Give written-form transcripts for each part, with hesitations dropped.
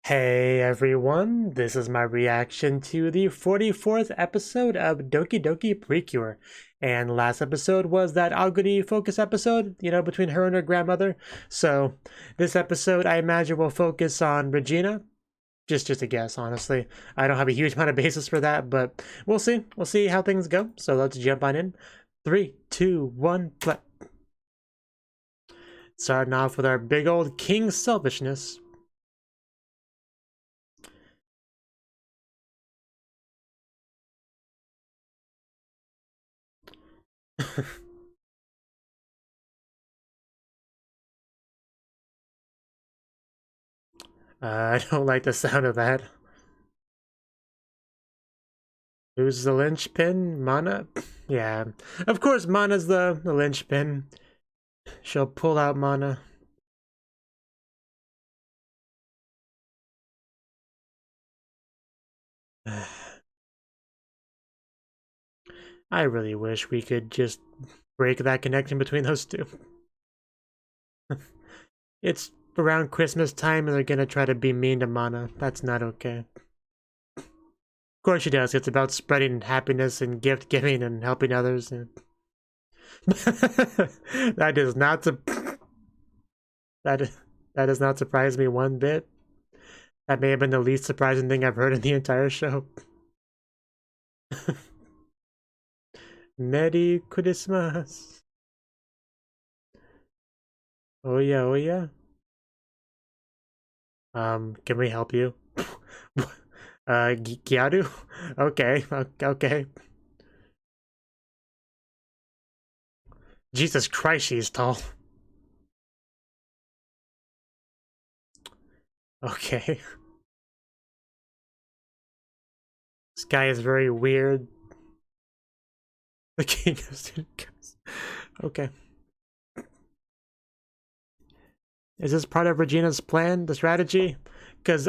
Hey everyone, this is my reaction to the 44th episode of Dokidoki Precure. And last episode was that Aguri focus episode, between her and her grandmother. So this episode I imagine will focus on Regina. Just a guess, honestly. I don't have a huge amount of basis for that, but we'll see. We'll see how things go. So let's jump on in. 3, 2, 1, play. Starting off with our big old king selfishness. I don't like the sound of that. Who's the linchpin? Mana? Yeah. Of course Mana's the linchpin. She'll pull out Mana. I really wish we could just break that connection between those two. It's around Christmas time and they're gonna try to be mean to Mana. That's not okay. Of course she does. It's about spreading happiness and gift giving and helping others. That does not that does not surprise me one bit. That may have been the least surprising thing I've heard in the entire show. Merry Christmas. Oh yeah, oh yeah. Can we help you? Gyaru? Okay, okay. Jesus Christ, she's tall. Okay. This guy is very weird. The king of student guys. Okay. Is this part of Regina's plan, the strategy? Because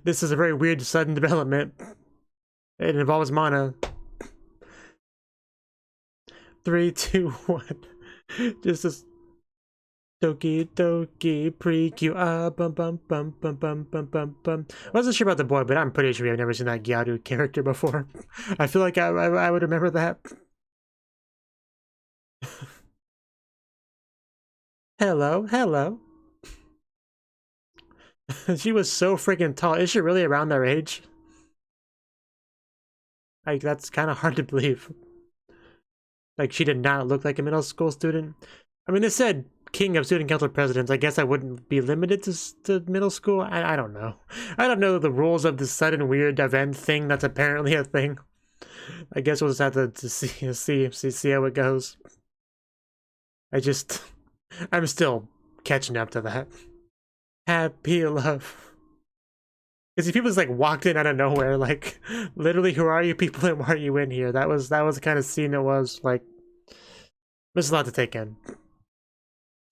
this is a very weird sudden development. It involves Mana. 3, 2, 1. Just this Dokidoki Precure. Bum bum bum bum bum bum bum bum. I wasn't sure about the boy, but I'm pretty sure I've never seen that Gyaru character before. I feel like I would remember that. Hello, hello. She was so freaking tall. Is she really around their age? Like, that's kind of hard to believe. Like, she did not look like a middle school student. I mean, they said king of student council presidents. I guess I wouldn't be limited to middle school. I don't know. I don't know the rules of this sudden weird event thing that's apparently a thing. I guess we'll just have to see how it goes. I'm still catching up to that. Happy love. Because people just like walked in out of nowhere, like literally, who are you people and why are you in here? That was the kind of scene it was. Like, there's a lot to take in.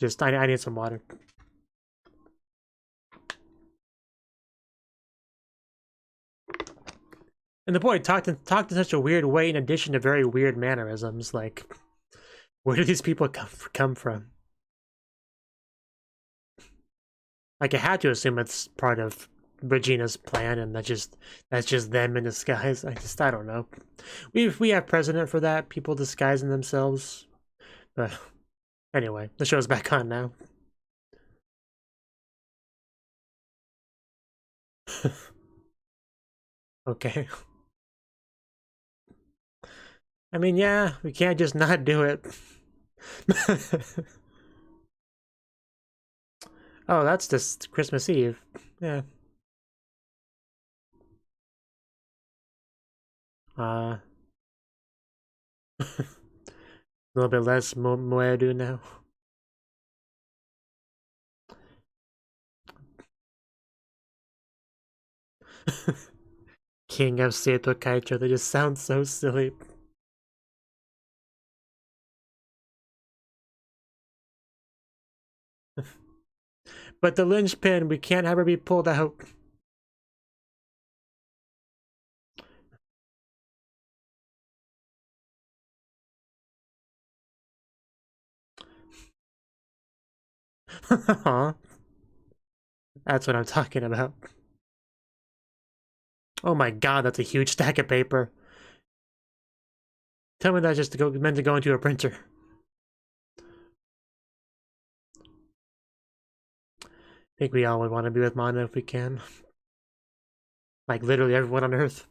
Just I need some water. And the boy talked in such a weird way, in addition to very weird mannerisms. Like, where do these people come from? Like, I had to assume it's part of Regina's plan, and that's just them in disguise. I don't know. We have precedent for that. People disguising themselves. But anyway, the show's back on now. Okay. I mean, yeah, we can't just not do it. Oh, that's just Christmas Eve. Yeah. A little bit less Moedu now. King of Seto Kaicho, they just sound so silly. But the linchpin, we can't have her be pulled out. That's what I'm talking about. Oh my god, that's a huge stack of paper. Tell me that's just meant to go into a printer. I think we all would want to be with Mana if we can. Like, literally everyone on Earth.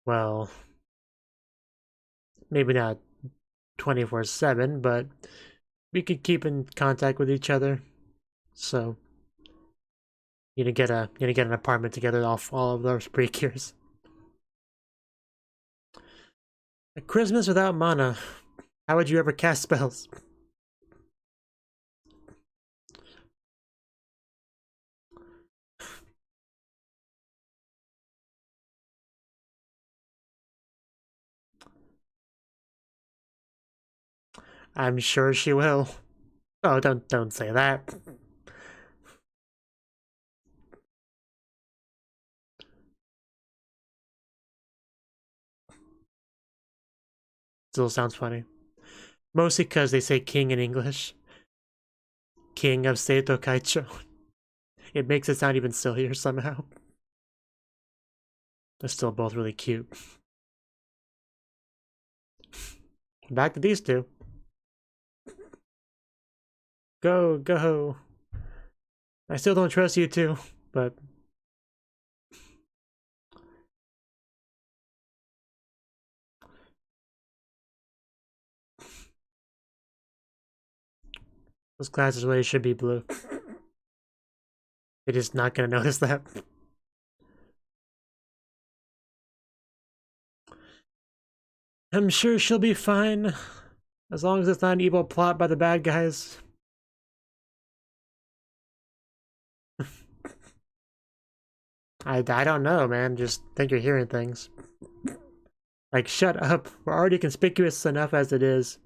Well, maybe not 24/7, but we could keep in contact with each other. So, you need to get an apartment together off all of those Precures. A Christmas without Mana. How would you ever cast spells? I'm sure she will. Oh, don't say that. Still sounds funny. Mostly because they say king in English. King of Seito Kaicho. It makes it sound even sillier somehow. They're still both really cute. Back to these two. Go, go. I still don't trust you two, but... those glasses really should be blue. They're just not gonna notice that. I'm sure she'll be fine. As long as it's not an evil plot by the bad guys. I don't know, man. Just think you're hearing things. Like, shut up. We're already conspicuous enough as it is.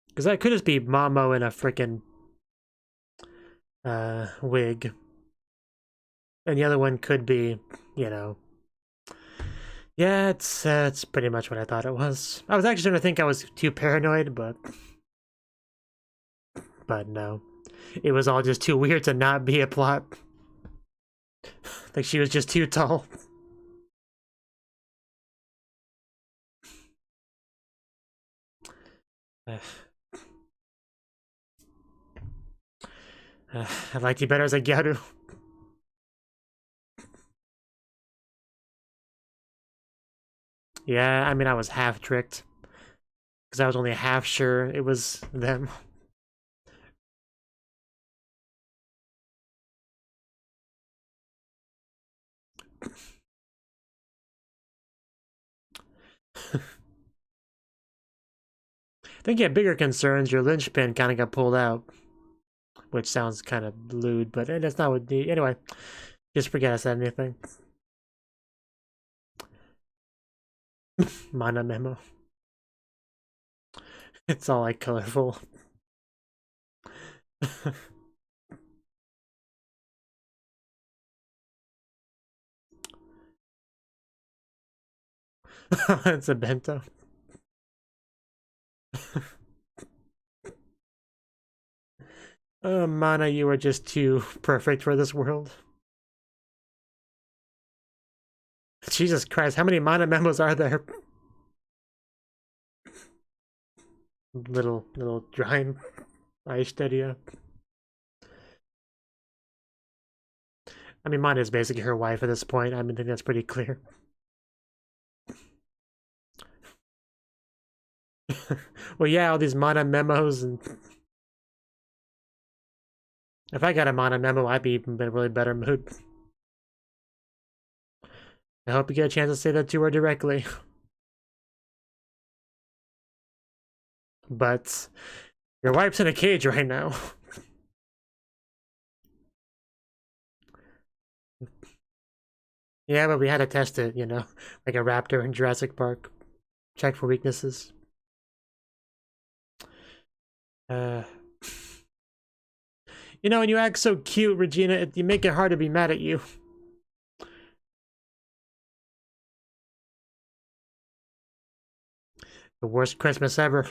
Because that could just be Mamo in a frickin' wig. And the other one could be, you know... Yeah, it's pretty much what I thought it was. I was actually starting to think I was too paranoid, but no. It was all just too weird to not be a plot. Like she was just too tall. I liked you better as a Gyaru. Yeah, I mean, I was half tricked. Because I was only half sure it was them. I think you had bigger concerns. Your linchpin kind of got pulled out. Which sounds kind of lewd, but that's not what... Anyway, just forget I said anything. Mana memo. It's all like colorful. It's a bento. Mana, you are just too perfect for this world. Jesus Christ, how many Mana memos are there? Little drawing. Aishteriya. I mean, Mana is basically her wife at this point. I mean, I think that's pretty clear. Well, yeah, all these Mana memos and... If I got a Mana memo, I'd be in a really better mood. I hope you get a chance to say that to her directly. But your wife's in a cage right now. Yeah, but we had to test it, you know, like a raptor in Jurassic Park. Check for weaknesses. You know, when you act so cute, Regina, you make it hard to be mad at you. The worst Christmas ever.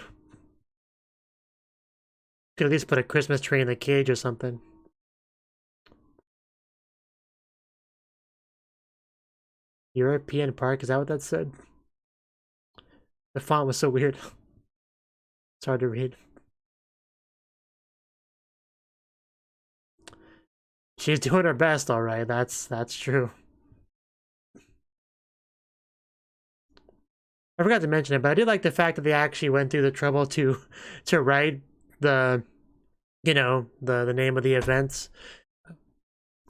Could at least put a Christmas tree in the cage or something. European Park, is that what that said? The font was so weird. It's hard to read. She's doing her best, alright, that's true. I forgot to mention it, but I did like the fact that they actually went through the trouble to write the, you know, the name of the events,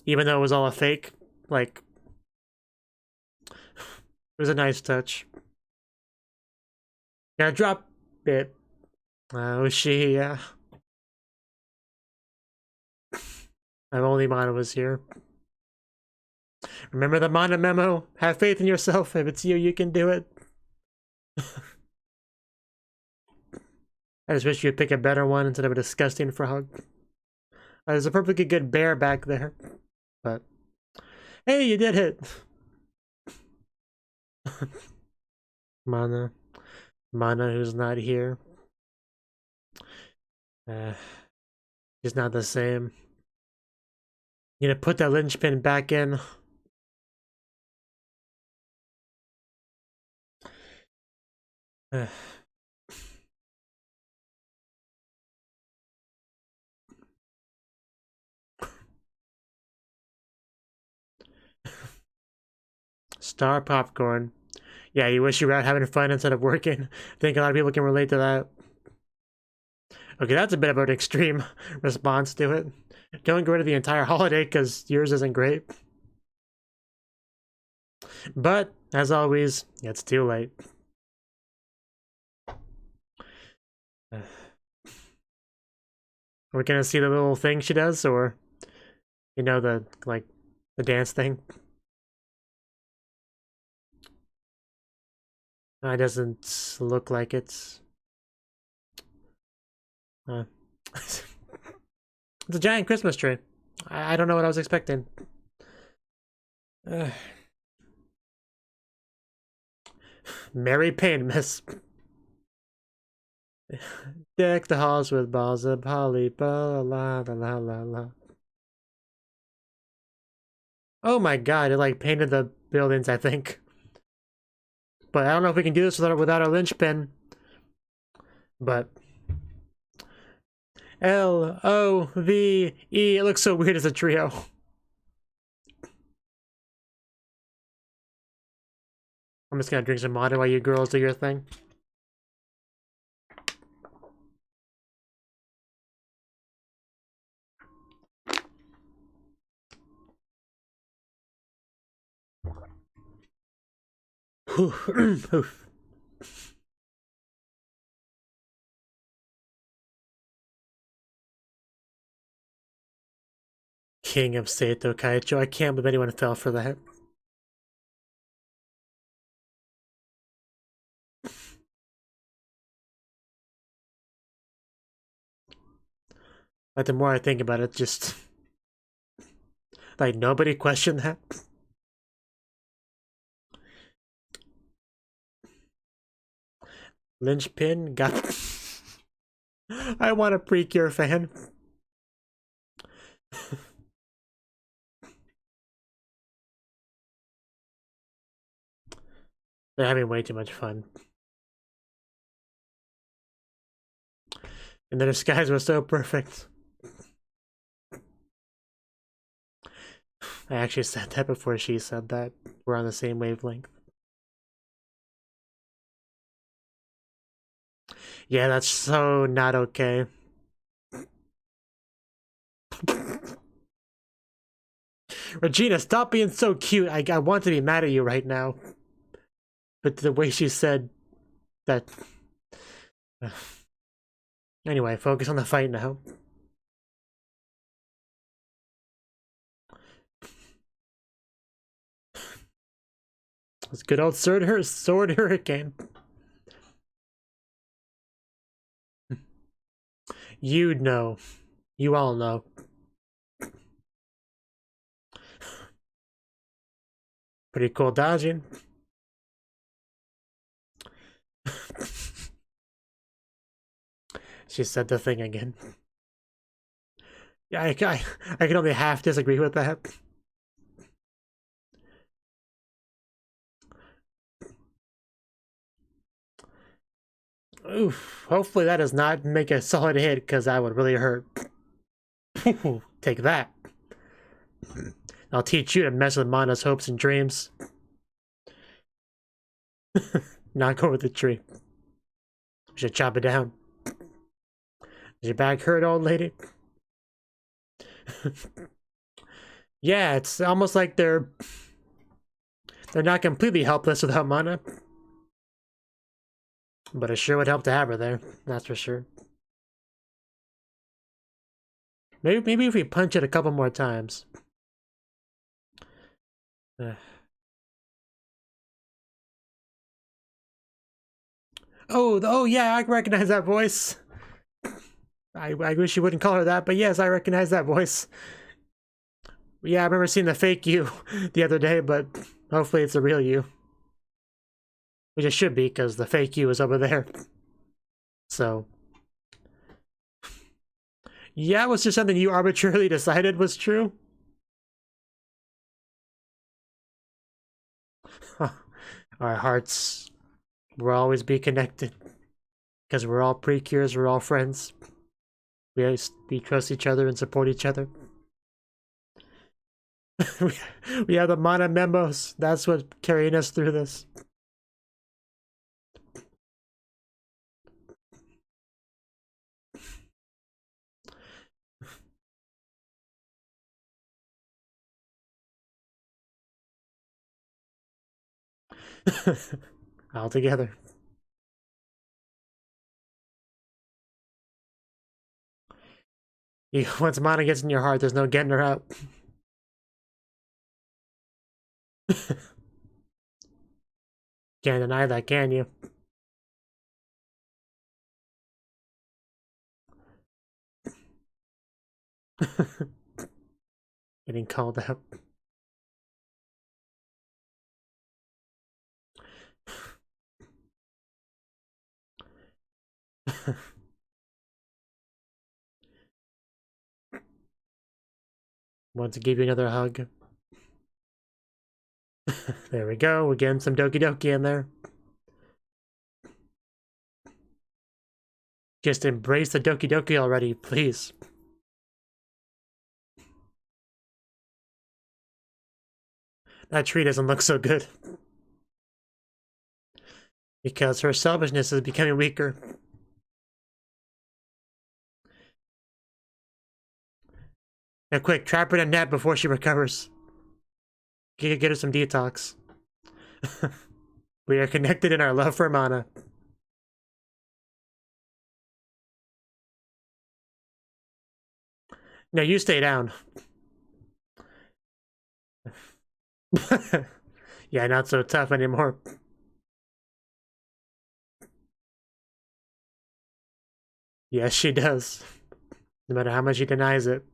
even though it was all a fake. Like, it was a nice touch. Now drop it. Oh, yeah. If only Mana was here. Remember the Mana memo? Have faith in yourself. If it's you, you can do it. I just wish you'd pick a better one instead of a disgusting frog. There's a perfectly good bear back there. But, hey, you did it! Mana. Mana, who's not here. He's not the same. You gonna put that linchpin back in? Star popcorn. Yeah, you wish you were out having fun instead of working. I think a lot of people can relate to that. Okay, that's a bit of an extreme response to it. Don't get rid of the entire holiday because yours isn't great. But, as always, it's too late. We're gonna see the little thing she does, or, you know, the dance thing. It doesn't look like it's... it's a giant Christmas tree. I don't know what I was expecting. Merry pain, miss. Deck the halls with balls of holly, la la la la la. Oh my god, it like painted the buildings, I think. But I don't know if we can do this without our linchpin. But L-O-V-E, it looks so weird as a trio. I'm just gonna drink some water while you girls do your thing. King of Seito Kaicho. I can't believe anyone fell for that. Like, the more I think about it, just... like, nobody questioned that. Linchpin got... I want a Precure fan. They're having way too much fun. And the disguise was so perfect. I actually said that before she said that. We're on the same wavelength. Yeah, that's so not okay. Regina, stop being so cute. I want to be mad at you right now. But the way she said that... Anyway, focus on the fight now. It's good old sword hurricane. You know. You all know. Pretty cool dodging. She said the thing again. Yeah, I can only half disagree with that. Oof. Hopefully that does not make a solid hit, because that would really hurt. Take that. I'll teach you to mess with Mana's hopes and dreams. Not go with the tree. We should chop it down. Does your back hurt, old lady? Yeah, it's almost like they're not completely helpless without Mana. But it sure would help to have her there, that's for sure. Maybe if we punch it a couple more times. Oh yeah, I recognize that voice. I wish you wouldn't call her that, but yes, I recognize that voice. Yeah, I remember seeing the fake you the other day, but hopefully it's the real you. Which it should be, because the fake you is over there. So. Yeah, was just something you arbitrarily decided was true? Our hearts will always be connected. Because we're all Precures, we're all friends. We trust each other and support each other. we have the Mana memos. That's what carrying us through this. All together. Once Mana gets in your heart, there's no getting her out. Can't deny that, can you? Getting called out. Want to give you another hug. There we go, we're getting some Dokidoki in there. Just embrace the Dokidoki already, please. That tree doesn't look so good. Because her selfishness is becoming weaker. Now quick, trap her in a net before she recovers. Get her some detox. We are connected in our love for Mana. No, you stay down. Yeah, not so tough anymore. Yes, she does. No matter how much she denies it.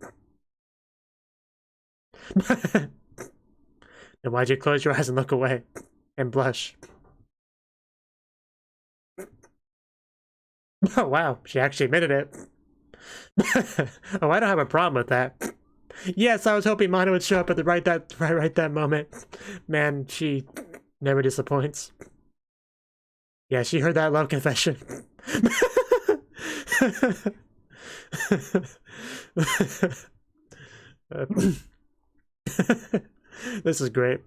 Then why'd you close your eyes and look away? And blush? Oh wow, she actually admitted it. Oh, I don't have a problem with that. Yes, I was hoping Mana would show up at the right that moment. Man, she never disappoints. Yeah, she heard that love confession. This is great.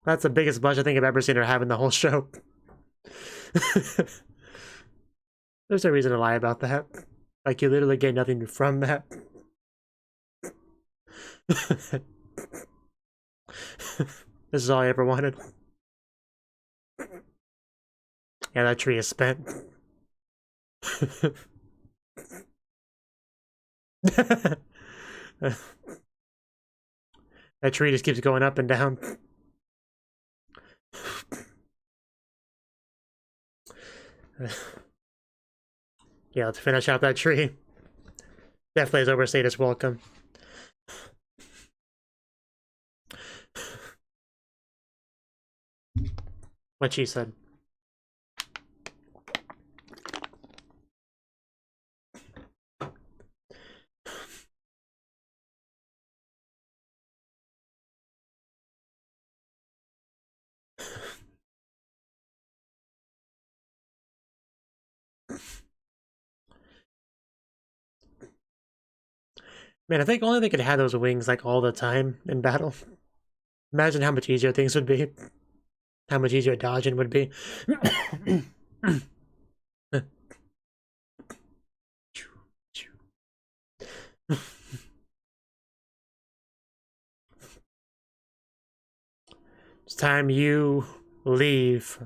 That's the biggest blush I think I've ever seen her have in the whole show. There's no reason to lie about that. Like, you literally get nothing from that. This is all I ever wanted. Yeah, that tree is spent. That tree just keeps going up and down. Yeah, let's finish out that tree. Definitely has overstayed its welcome. What she said. Man, I think only they could have those wings like all the time in battle. Imagine how much easier things would be. How much easier dodging would be. It's time you leave.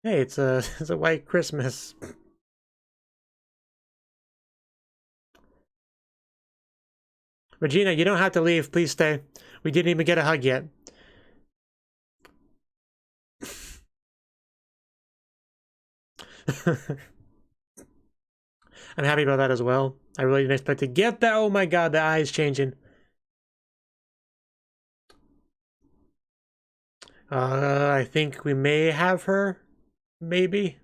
Hey, it's a white Christmas. Regina, you don't have to leave. Please stay. We didn't even get a hug yet. I'm happy about that as well. I really didn't expect to get that. Oh my god, the eye's changing. I think we may have her. Maybe.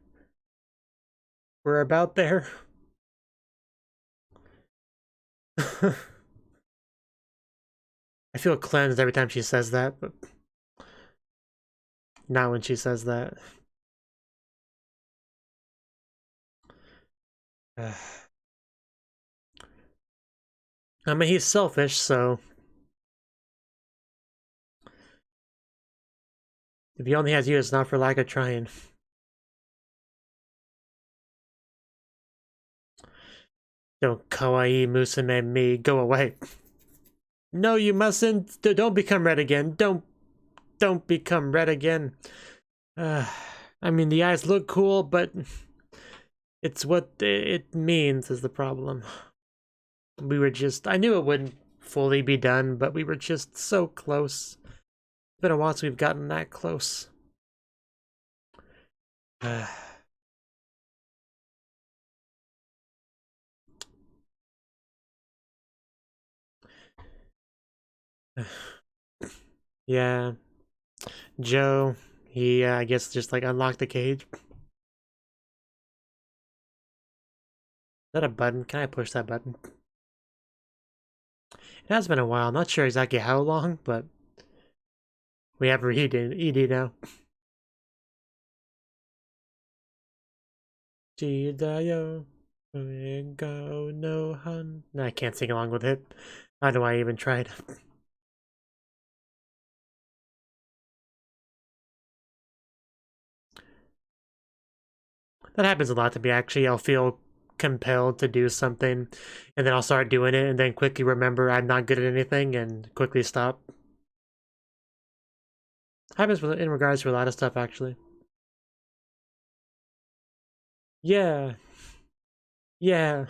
We're about there. I feel cleansed every time she says that, but not when she says that. I mean, he's selfish, so if he only has you, it's not for lack of trying. Don't kawaii musume me, go away. No, you mustn't. Don't become red again. Don't become red again. I mean, the eyes look cool, but it's what it means is the problem. We were just, I knew it wouldn't fully be done, but we were just so close. It's been a while since we've gotten that close. Yeah. Joe, he, I guess, just like unlocked the cage. Is that a button? Can I push that button? It has been a while. I'm not sure exactly how long, but we have ED now. Jidayo, go no hun. No, I can't sing along with it. How do I even try it? That happens a lot to me, actually. I'll feel compelled to do something, and then I'll start doing it, and then quickly remember I'm not good at anything, and quickly stop. Happens in regards to a lot of stuff, actually. Yeah. Yeah.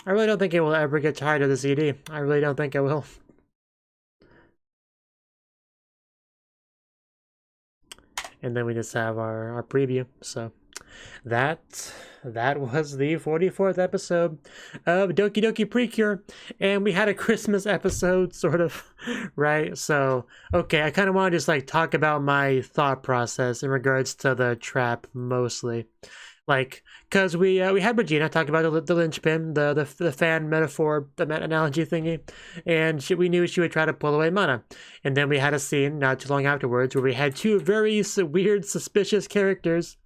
I really don't think it will ever get tired of the CD. I really don't think it will. And then we just have our preview. So that was the 44th episode of Dokidoki Precure, and we had a Christmas episode, sort of, right? So, okay, I kind of want to just like talk about my thought process in regards to the trap mostly. Like, because we had Regina talk about the linchpin, the fan metaphor, the analogy thingy, and we knew she would try to pull away Mana. And then we had a scene not too long afterwards where we had two very weird, suspicious characters.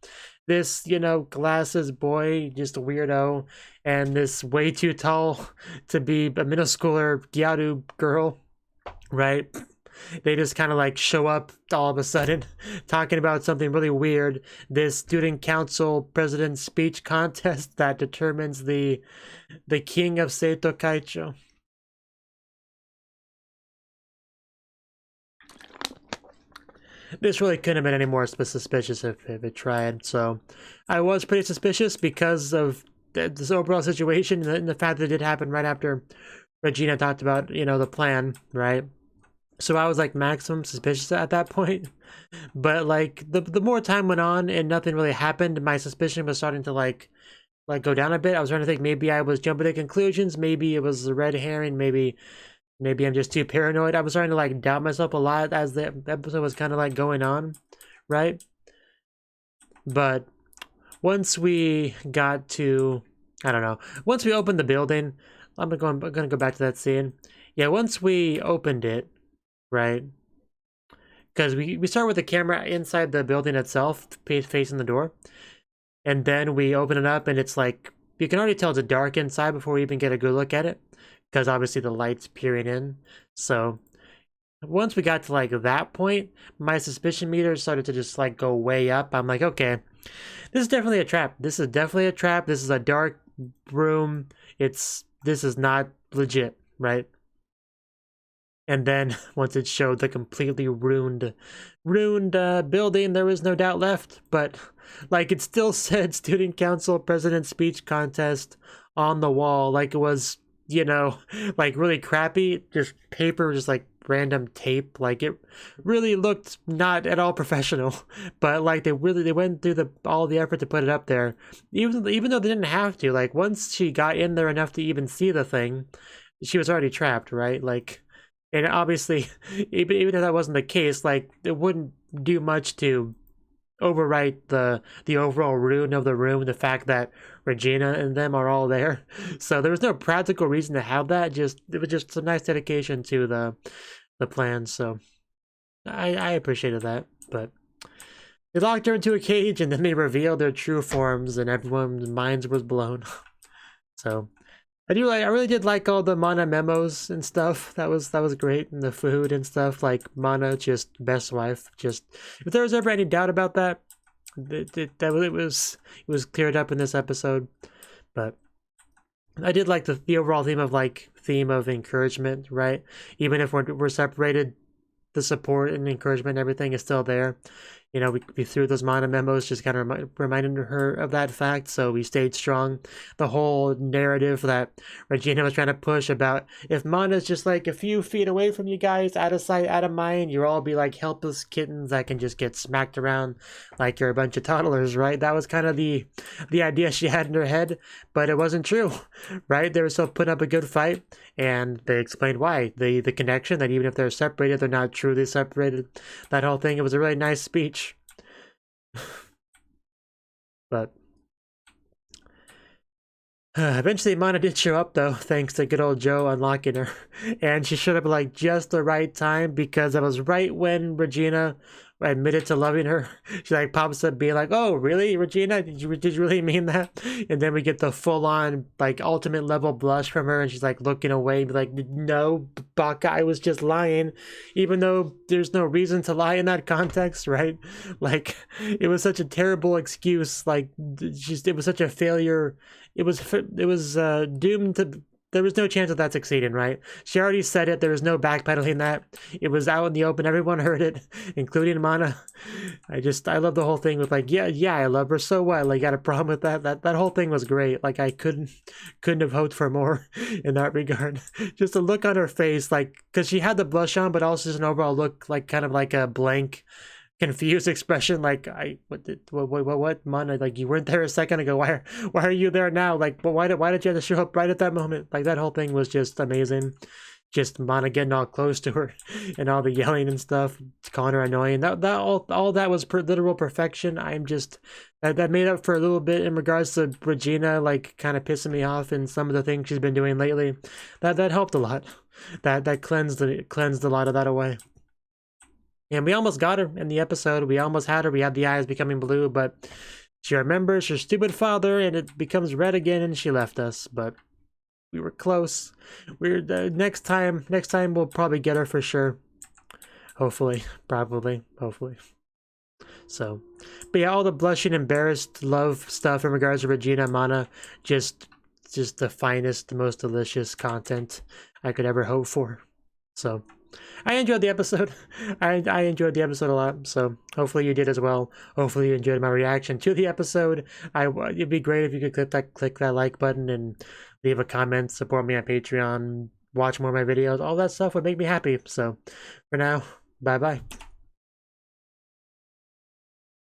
This, glasses boy, just a weirdo, and this way too tall to be a middle schooler Gyaru girl, right? They just kind of like show up all of a sudden talking about something really weird. This student council president speech contest that determines the king of Seito Kaicho. This really couldn't have been any more suspicious if it tried. So I was pretty suspicious because of this overall situation and the fact that it did happen right after Regina talked about, you know, the plan, right? So I was like maximum suspicious at that point. But like the more time went on and nothing really happened, my suspicion was starting to like go down a bit. I was trying to think maybe I was jumping to conclusions, maybe it was a red herring, maybe I'm just too paranoid. I was starting to like doubt myself a lot as the episode was kind of like going on, right? But once we got to, I don't know, once we opened the building, I'm gonna go back to that scene. Yeah, once we opened it, right? Because we start with the camera inside the building itself, facing the door. And then we open it up and it's like, you can already tell it's dark inside before we even get a good look at it. Because obviously the light's peering in. So once we got to like that point, my suspicion meter started to just like go way up. I'm like, okay, this is definitely a trap. This is definitely a trap. This is a dark room. This is not legit, right? And then once it showed the completely ruined building, there was no doubt left. But like it still said student council president speech contest on the wall. Like it was, you know, like really crappy, just paper, just like random tape. Like it really looked not at all professional. But like they went through all the effort to put it up there. Even though they didn't have to. Like once she got in there enough to even see the thing, she was already trapped, right? Like, and obviously, even if that wasn't the case, like it wouldn't do much to overwrite the overall ruin of the room, the fact that Regina and them are all there. So there was no practical reason to have that. It was just a nice dedication to the plan. So I appreciated that. But they locked her into a cage and then they revealed their true forms and everyone's minds was blown. So I really did like all the Mana memos and stuff. That was great, and the food and stuff. Like Mana, just best wife. Just if there was ever any doubt about that, it was cleared up in this episode. But I did like the overall theme of encouragement, right? Even if we're separated, the support and encouragement and everything is still there. You know, we threw those Mana memos, just kind of reminding her of that fact, so we stayed strong. The whole narrative that Regina was trying to push about, if Mana's just like a few feet away from you guys, out of sight, out of mind, you'll all be like helpless kittens that can just get smacked around like you're a bunch of toddlers, right? That was kind of the idea she had in her head, but it wasn't true, right? They were still putting up a good fight, and they explained why. The connection, that even if they're separated, they're not truly separated. That whole thing, it was a really nice speech. But eventually Mana did show up though, thanks to good old Joe unlocking her. And she showed up at like just the right time, because that was right when Regina admitted to loving her. She like pops up being like, "Oh really, Regina, did you really mean that?" And then we get the full-on like ultimate level blush from her, and she's like looking away, be like, "No, Baka, I was just lying," even though there's no reason to lie in that context, right? Like it was such a terrible excuse. Like it was such a failure. It was doomed to. There was no chance of that succeeding, right? She already said it. There was no backpedaling that. It was out in the open. Everyone heard it, including Mana. I love the whole thing with like, yeah, I love her. So what? Like, got a problem with that? That whole thing was great. Like, I couldn't have hoped for more in that regard. Just the look on her face, like, because she had the blush on, but also just an overall look, like, kind of like a blank, confused expression, like what Mana, like you weren't there a second ago, why are you there now, like why did you have to show up right at that moment? Like that whole thing was just amazing. Just Mana getting all close to her and all the yelling and stuff, calling her annoying, that all that was literal perfection. I'm just that made up for a little bit in regards to Regina like kind of pissing me off and some of the things she's been doing lately. That helped a lot. That cleansed a lot of that away. And we almost got her in the episode. We almost had her. We had the eyes becoming blue, but she remembers her stupid father, and it becomes red again, and she left us. But we were close. Next time we'll probably get her for sure. Hopefully, probably, hopefully. So, but yeah, all the blushing, embarrassed love stuff in regards to Regina and Mana, just the finest, most delicious content I could ever hope for. So. I enjoyed the episode. I enjoyed the episode a lot, so hopefully you did as well. Hopefully you enjoyed my reaction to the episode. It'd be great if you could click that like button and leave a comment, support me on Patreon, watch more of my videos. All that stuff would make me happy. So for now, bye bye.